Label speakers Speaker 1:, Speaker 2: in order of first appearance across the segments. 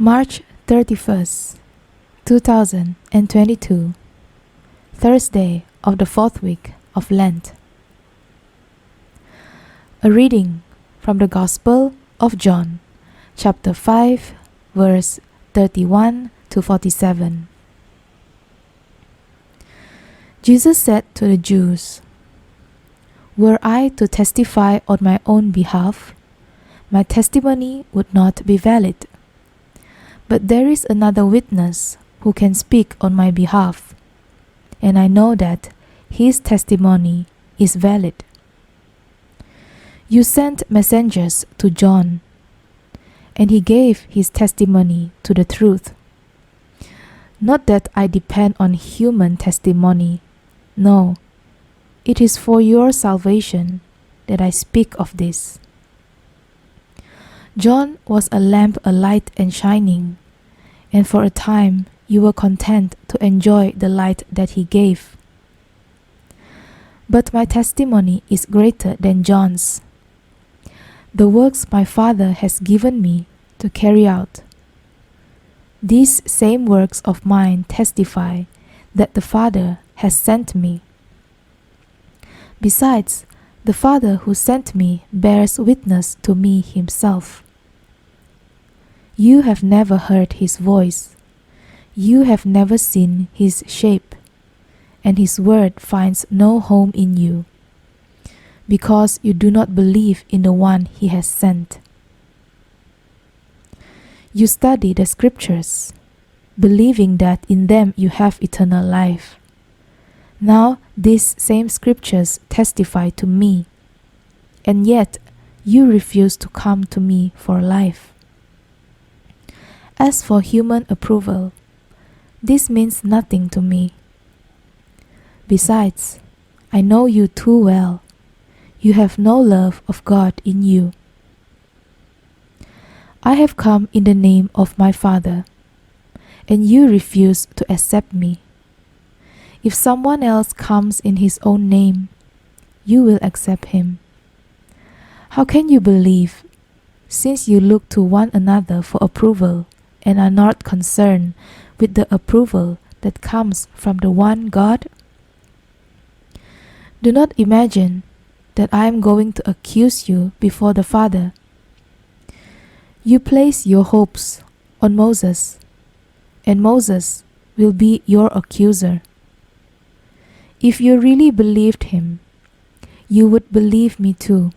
Speaker 1: March 31st, 2022, Thursday of the fourth week of Lent. A reading from the Gospel of John, chapter 5, verse 31 to 47. Jesus said to the Jews, "Were I to testify on my own behalf, my testimony would not be valid. But there is another witness who can speak on my behalf, and I know that his testimony is valid. You sent messengers to John, and he gave his testimony to the truth. Not that I depend on human testimony. No, it is for your salvation that I speak of this. John was a lamp alight and shining, and for a time you were content to enjoy the light that he gave. But my testimony is greater than John's. The works my Father has given me to carry out. These same works of mine testify that the Father has sent me. Besides, the Father who sent me bears witness to me himself. You have never heard his voice. You have never seen his shape, and his word finds no home in you, because you do not believe in the one he has sent. You study the scriptures, believing that in them you have eternal life. Now these same scriptures testify to me, and yet you refuse to come to me for life. As for human approval, this means nothing to me. Besides, I know you too well. You have no love of God in you. I have come in the name of my Father, and you refuse to accept me. If someone else comes in his own name, you will accept him. How can you believe, since you look to one another for approval and are not concerned with the approval that comes from the one God? Do not imagine that I am going to accuse you before the Father. You place your hopes on Moses, and Moses will be your accuser. If you really believed him, you would believe me too,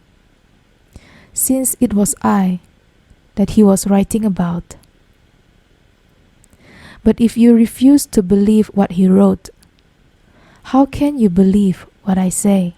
Speaker 1: since it was I that he was writing about. But if you refuse to believe what he wrote, how can you believe what I say?